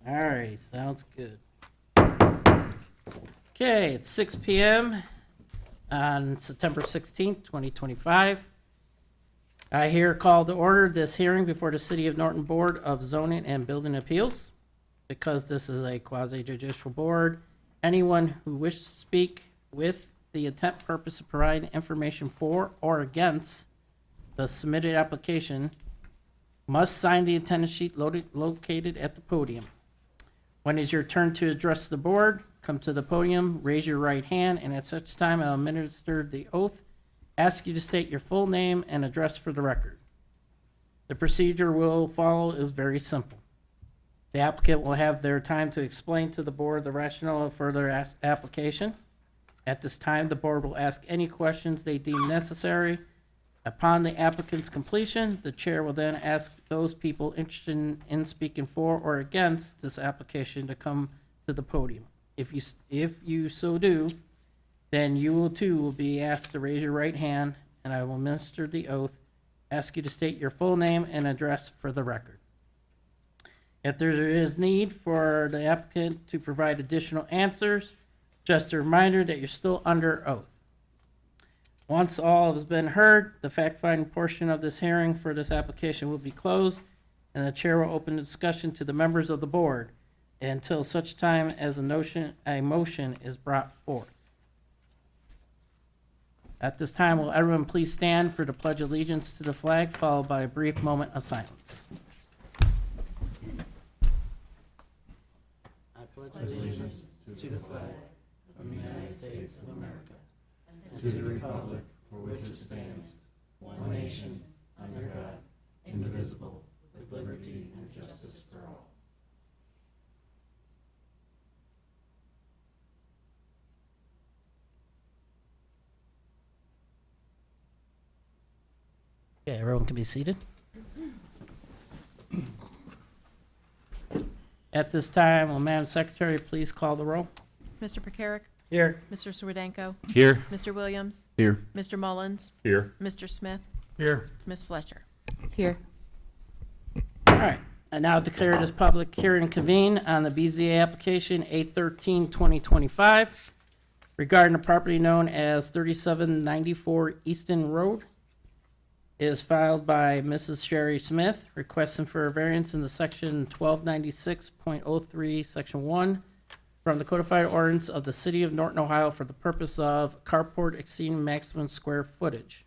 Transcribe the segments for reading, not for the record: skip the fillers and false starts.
All right, sounds good. Okay, it's 6 p.m. on September 16th, 2025. I here call to order this hearing before the City of Norton Board of Zoning and Building Appeals. Because this is a quasi-judicial board, anyone who wishes to speak with the intent purpose of providing information for or against the submitted application must sign the attendance sheet located at the podium. When it's your turn to address the board, come to the podium, raise your right hand, and at such time I'll administer the oath, ask you to state your full name and address for the record. The procedure we'll follow is very simple. The applicant will have their time to explain to the board the rationale of further application. At this time, the board will ask any questions they deem necessary. Upon the applicant's completion, the chair will then ask those people interested in speaking for or against this application to come to the podium. If you so do, then you will be asked to raise your right hand, and I will administer the oath, ask you to state your full name and address for the record. If there is need for the applicant to provide additional answers, just a reminder that you're still under oath. Once all has been heard, the fact-finding portion of this hearing for this application will be closed, and the chair will open the discussion to the members of the board until such time as a motion is brought forth. At this time, will everyone please stand for the Pledge of Allegiance to the flag, followed by a brief moment of silence. Allegiance to the flag of the United States of America and to the republic for which it stands, one nation, under God, indivisible, with liberty and justice for all. Okay, everyone can be seated. At this time, will Madam Secretary please call the roll? Mr. Perkaric? Here. Mr. Swerdanko? Here. Mr. Williams? Here. Mr. Mullins? Here. Mr. Smith? Here. Ms. Fletcher? Here. All right, I now declare this public hearing convened on the BZA application A13-2025 regarding the property known as 3794 Easton Road. It is filed by Mrs. Sherry Smith, requesting for a variance in the section 1296.03, section 1, from the codified ordinance of the City of Norton, Ohio, for the purpose of carport exceeding maximum square footage.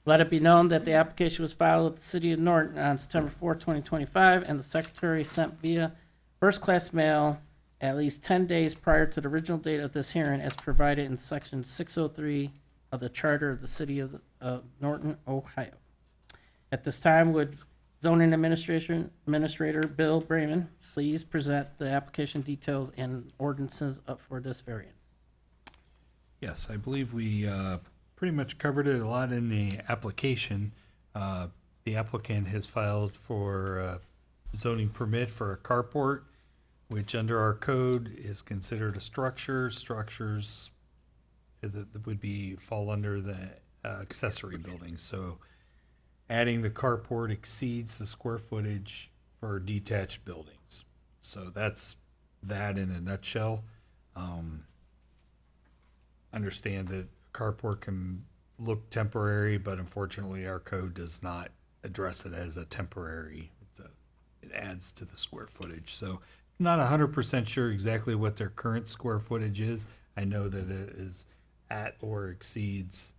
Let it be known that the application was filed with the City of Norton on September 4, 2025, and the secretary sent via first-class mail at least 10 days prior to the original date of this hearing as provided in section 603 of the Charter of the City of Norton, Ohio. At this time, would Zoning Administrator Bill Brayman please present the application details and ordinances up for this variance? Yes, I believe we pretty much covered it a lot in the application. The applicant has filed for a zoning permit for a carport, which under our code is considered a structure. Structures that would fall under the accessory building. So adding the carport exceeds the square footage for detached buildings. So that's that in a nutshell. Understand that carport can look temporary, but unfortunately our code does not address it as a temporary. It adds to the square footage. So not 100% sure exactly what their current square footage is. I know that it is at or exceeds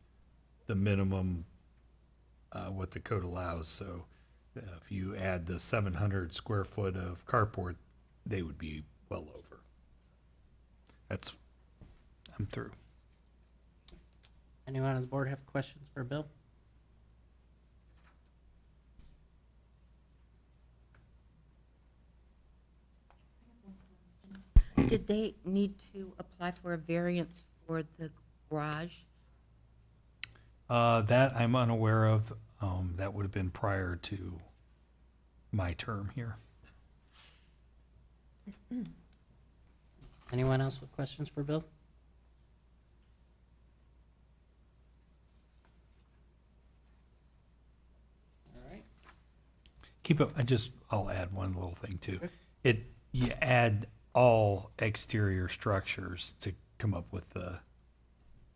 the minimum what the code allows. So if you add the 700 square foot of carport, they would be well over. I'm through. Anyone on the board have questions for Bill? Did they need to apply for a variance for the garage? That I'm unaware of. That would have been prior to my term here. Anyone else with questions for Bill? All right. I'll add one little thing too. Sure. It you add all exterior structures to come up with the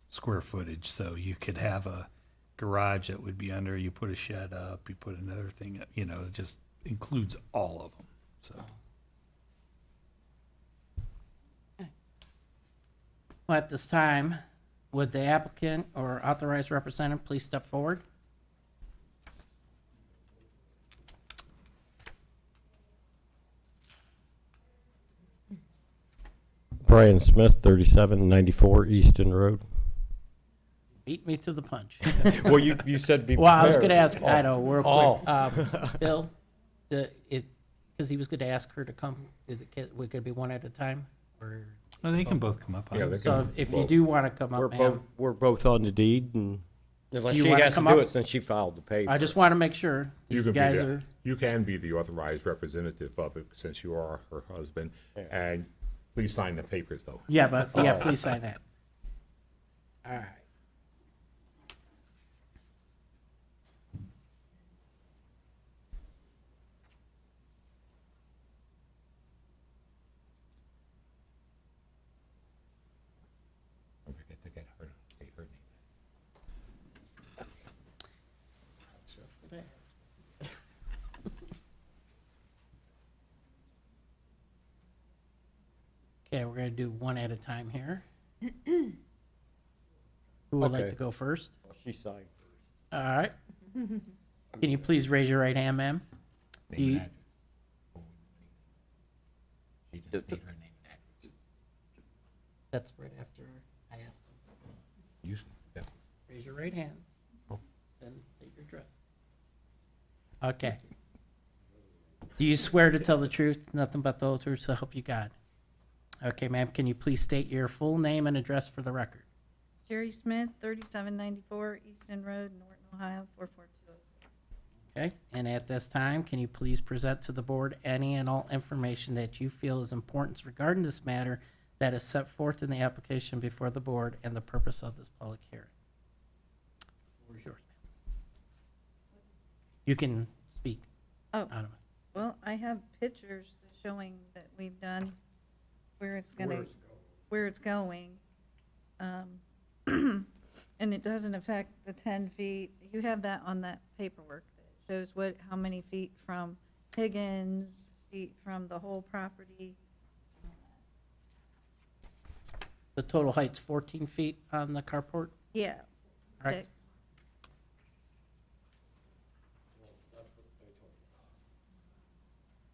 square footage. So you could have a garage that would be under, you put a shed up, you put another thing, you know, it just includes all of them, so. Well, at this time, would the applicant or authorized representative please step forward? Brian Smith, 3794 Easton Road. Beat me to the punch. Well, you said be Well, I was prepared. gonna ask, I know, real Oh. quick, Bill, because he was gonna ask her to come, we could be one at a time, or? Well, they can both come up. Yeah, they So can- if you well, do wanna come We're up, both, ma'am, we're both on the deed, and unless Do you she wanna has to come do up? it since she filed the paper. I just wanna make sure You you can be guys the, are, you can be the authorized representative of it since you are her husband. And please sign the papers though. yeah, but, yeah, please sign that. All right. Don't forget to get her, say her name. Okay, we're gonna do one at a time here. Who would like Okay. to go first? She signed. All right. Can you please raise your right hand, ma'am? Name You- and address. She just need her name and address. That's right after I asked him. Usually, yeah. Raise your right hand. Oh. Then take your address. Okay. Do you swear to tell the truth, nothing but the whole truth, so help you God? Okay, ma'am, can you please state your full name and address for the record? Jerry Smith, 3794 Easton Road, Norton, Ohio, 44203. Okay, and at this time, can you please present to the board any and all information that you feel is important regarding this matter that is set forth in the application before the board and the purpose of this public hearing? The floor is yours, ma'am. You can speak. Oh, out of it. well, I have pictures showing that we've done where it's going. And it doesn't affect the 10 feet. You have that on that paperwork that shows how many feet from Higgins, feet from the whole property. The total height's 14 feet on the carport, Yeah. correct? six.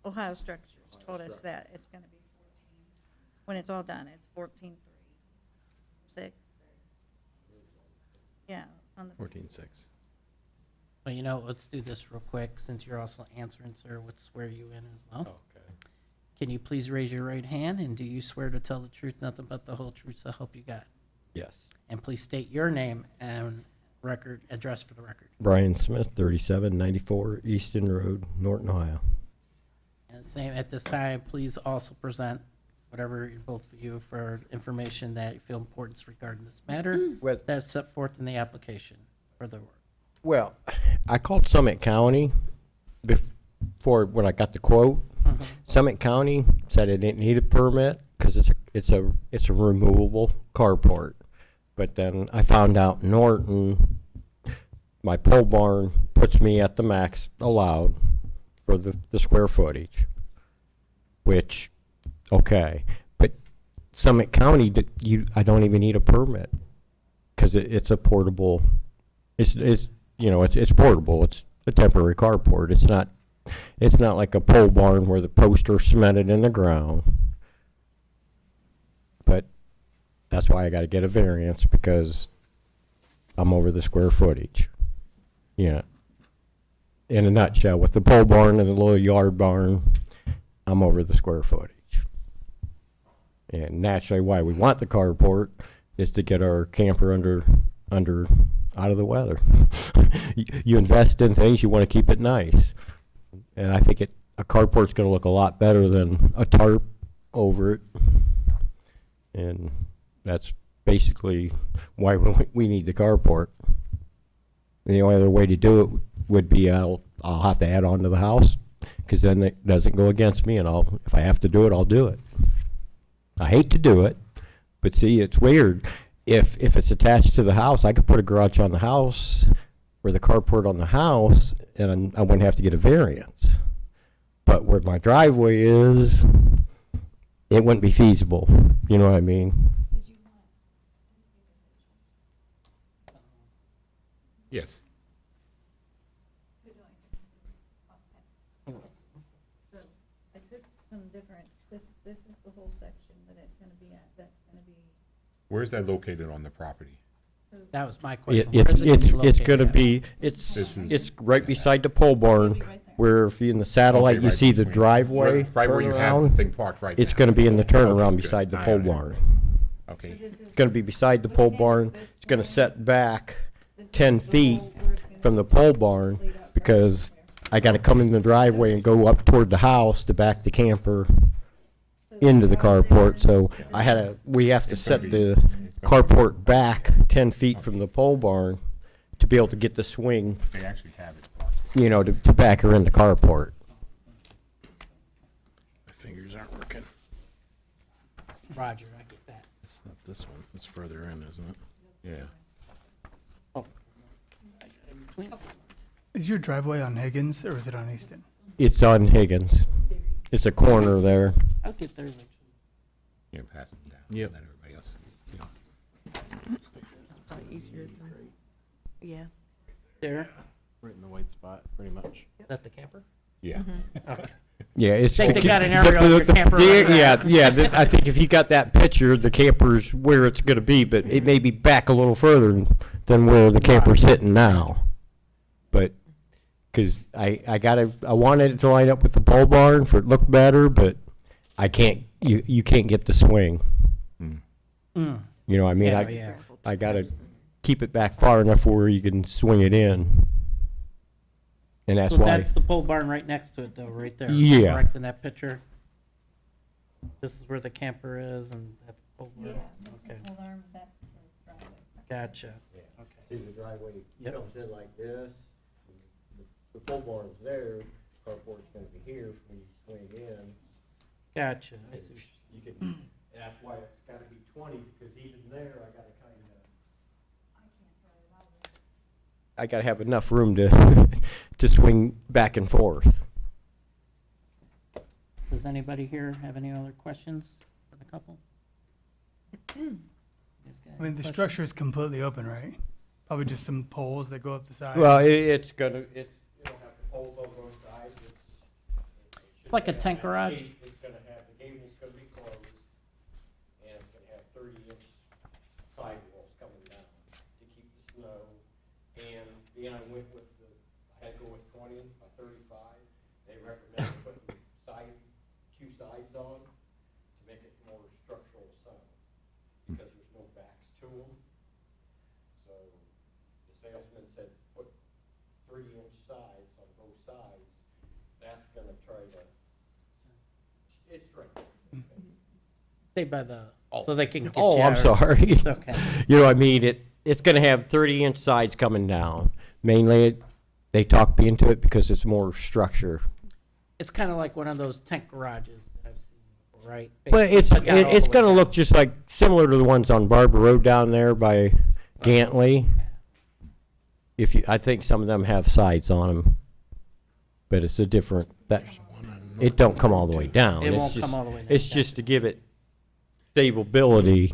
Ohio Structures told us that it's gonna be 14. When it's all done, it's 14.3. 6. Yeah, it's on the. 14.6. Well, you know, let's do this real quick, since you're also answering, sir, would swear you in as well. Okay. Can you please raise your right hand, and do you swear to tell the truth, nothing but the whole truth, so help you God? Yes. And please state your name and record, address for the record. Brian Smith, 3794 Easton Road, Norton, Ohio. And same, at this time, please also present whatever both of you for information that you feel important regarding this matter Well, that's set forth in the application for the work. well, I called Summit County before when I got the quote. Summit County said it didn't need a permit because it's a removable carport. But then I found out Norton, my pole barn puts me at the max allowed for the square footage, which, okay, but Summit County, I don't even need a permit because it's a portable. It's portable. It's a temporary carport. It's not like a pole barn where the posts are cemented in the ground. But that's why I got to get a variance, because I'm over the square footage. Yeah. In a nutshell, with the pole barn and the little yard barn, I'm over the square footage. And naturally, why we want the carport is to get our camper out of the weather. You invest in things, you want to keep it nice. And I think a carport's going to look a lot better than a tarp over it. And that's basically why we need the carport. And the only other way to do it would be I'll have to add on to the house because then it doesn't go against me, and if I have to do it, I'll do it. I hate to do it, but see, it's weird. If it's attached to the house, I could put a garage on the house or the carport on the house, and I wouldn't have to get a variance. But where my driveway is, it wouldn't be feasible. You know what I mean? Yes. So I took some different, this is the whole section that it's gonna be at, that's gonna be, Where's that located on the property? That was my It, question. Where is it's it it's located gonna at? be This is- it's right beside the pole barn, maybe right there. where if you in the satellite Okay, you right see the between- driveway Right where you have the turnaround. thing parked right It's now. gonna be in the turnaround Okay, good. beside the I pole got it. barn. Okay. This is- It's gonna be beside the pole barn. It's gonna set back this is 10 the feet whole where it's gonna from the be pole barn laid out right because there. I gotta come in the driveway and go up toward the house to back the camper So into the garage there, carport. So this we have to It's gonna set be- the it's gonna be- carport back 10 feet from the pole barn to be able to get the swing, They actually have it possible. you know, to back her in the carport. My fingers aren't working. Roger, I get that. It's not this one. It's further in, isn't it? Yeah. Oh. In between. Is your driveway on Higgins or is it on Easton? It's on Higgins. It's a corner there. I'll get there eventually. Yeah, pass them down. Yep. Let everybody else, you know. Probably easier than, yeah. There, Right in the white spot, pretty much. is that the camper? Yeah. Okay. Yeah, it's. Think they got an the- aerial of your camper the- running Yeah, around. yeah, I think if you got that picture, the camper's where it's gonna be, but it may be back a little further than where the camper's sitting now. But, cause I wanted it to line up with the pole barn for it look better, but I can't, you can't get the swing. Mm. You know, what I mean, Yeah, yeah. I gotta keep it back far enough where you can swing it in. And that's So why. that's the pole barn right next to it though, right there. Yeah. Correct in that picture? This is where the camper is and that's the pole Yeah, barn? this Okay, is the alarm, that's the driveway. gotcha. See, the driveway Yep. comes in like this, the pole barn's there, carport's gonna be here when you swing in. Gotcha. I see. You can, and that's why it's gotta be 20, because even there, I gotta have enough room to, to swing back and forth. Does anybody here have any other questions for the couple? You guys got I mean, any the questions? structure is completely open, right? Probably just some poles that go up the side. Well, it'll have the poles on both sides, It's like a tank garage. It's gonna have, the gable's gonna be closed, and it's gonna have 30-inch sidewalls coming down to keep the snow. And then I went with I had to go with 20 by 35. They recommended putting two sides on to make it more structural sound, because there's no backs to them. So the salesman said, put 30-inch sides on both sides. That's gonna try to, it's straight. Stay by the, so they can get you. Oh, I'm out. sorry. It's okay. You know, I mean, it's gonna have 30-inch sides coming down. Mainly, they talked me into it because it's more structure. It's kind of like one of those tank garages that I've seen before, right? Well, Basically, got all it's the way gonna down. look just like, similar to the ones on Barber Road down there by Gantley. I think some of them have sides on them, but it's a different, it don't come all the way down. It It's won't just- come all the way down. It's just to give it stability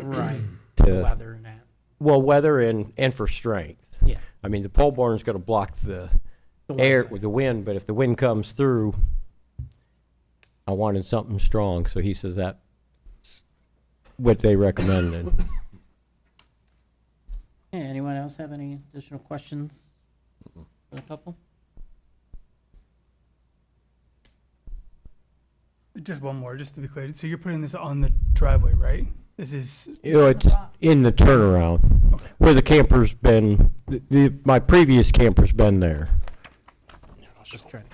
Right, to, weather and that. well, weather and for strength. Yeah. I mean, the pole barn's gonna block the The one air side. with the wind, but if the wind comes through, I wanted something strong, so he says that's what they recommended. Yeah, anyone else have any additional questions for the couple? Just one more, just to be clear. So you're putting this on the driveway, right? This is, You know, it's in the turnaround, where the camper's been, my previous camper's been there. Just trying to.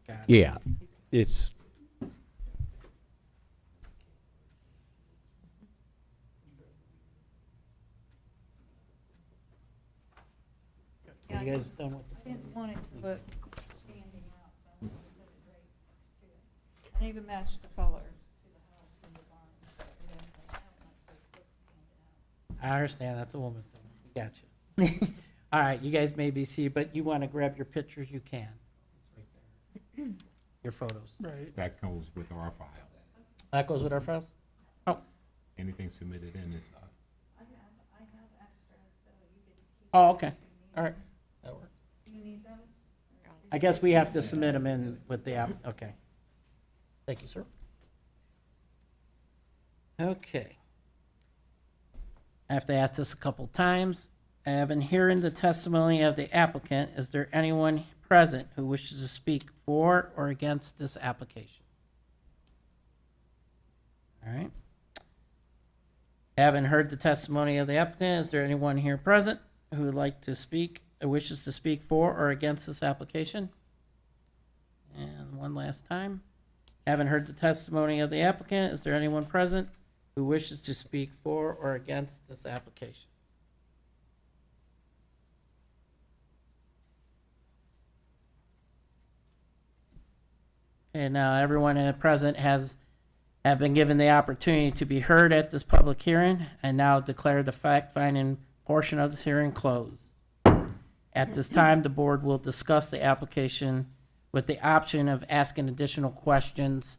Got it. Yeah, it's, You guys done with I didn't want it to look standing out, so They even match the colors to the house and the barn. So everything's like that, like the books stand out. I understand, that's a woman thing. We got you. All right, you guys may be seated, but you want to grab your pictures, you can. It's right there. Your photos. Right. That goes with our file. That goes with our files? Oh, Anything submitted in is, I have extras, so you can keep. oh, okay. All right, that works. Do you need them? I guess we have to submit them in with the app, okay. Thank you, sir. Okay. I have to ask this a couple times. I have been hearing the testimony of the applicant. Is there anyone present who wishes to speak for or against this application? All right. Having heard the testimony of the applicant, is there anyone here present who would like to speak, or wishes to speak for or against this application? And one last time. Having heard the testimony of the applicant, is there anyone present who wishes to speak for or against this application? And now everyone present have been given the opportunity to be heard at this public hearing, and now declare the fact-finding portion of this hearing closed. At this time, the board will discuss the application with the option of asking additional questions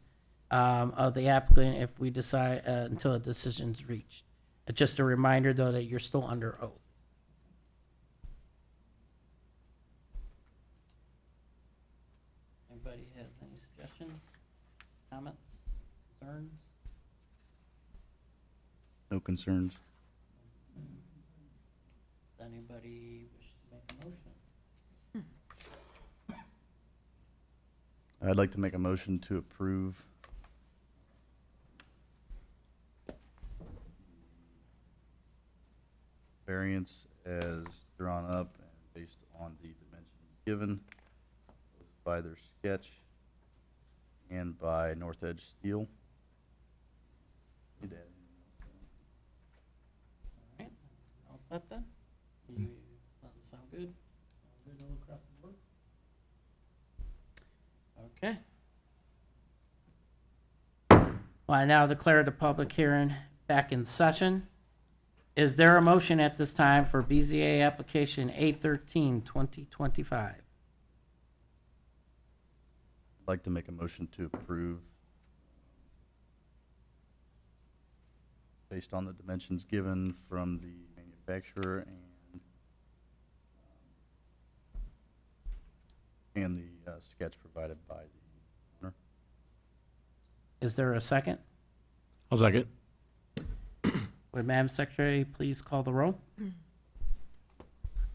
of the applicant if we decide, until a decision's reached. Just a reminder, though, that you're still under oath. Anybody has any suggestions, comments, concerns? No concerns. Does anybody wish to make a motion? I'd like to make a motion to approve variance as drawn up and based on the dimensions given both by their sketch and by North Edge Steel. Need to add anything else? All right, all set then? You, sound good? Sound good all across the board? Okay. Well, I now declare the public hearing back in session. Is there a motion at this time for BZA application A13, 2025? I'd like to make a motion to approve based on the dimensions given from the manufacturer and the sketch provided by the owner. Is there a second? I'll second. Would Madam Secretary please call the roll?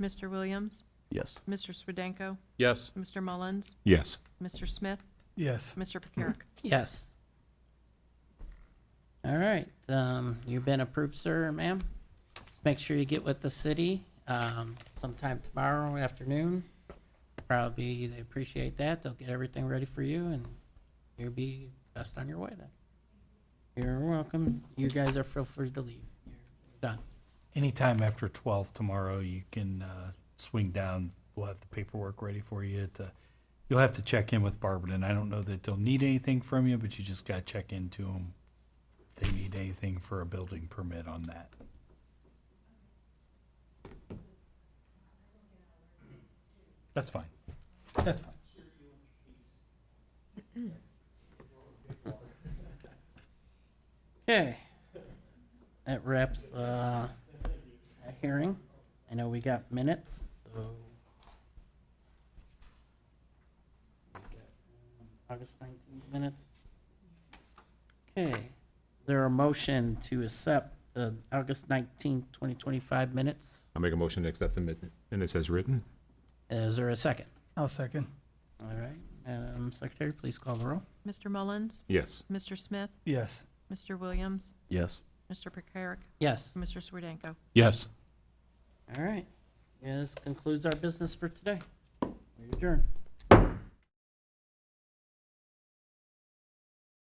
Mr. Williams, Yes. Mr. Swedenko, Yes. Mr. Mullins, yes. Mr. Smith, Yes. Mr. Pecaric. Yes. All right, you've been approved, sir and ma'am. Make sure you get with the city, sometime tomorrow afternoon. Probably, they appreciate that. They'll get everything ready for you and you'll be best on your way then. You're welcome. You guys are feel free to leave. You're done. Anytime after 12 tomorrow, you can swing down. We'll have the paperwork ready for you. You'll have to check in with Barberton. I don't know that they'll need anything from you, but you just got to check into them if they need anything for a building permit on that. That's fine. That's fine. Okay. That wraps that hearing. I know we got minutes, so. We got, August 19th minutes. Okay. Is there a motion to accept the August 19th, 2025 minutes? I'll make a motion to accept the minutes as written. Is there a second? I'll second. All right. Madam Secretary, please call the roll. Mr. Mullins, Yes. Mr. Smith, Yes. Mr. Williams, Yes. Mr. Pecaric, Yes. Mr. Swedenko. Yes. All right. This concludes our business for today. We adjourn.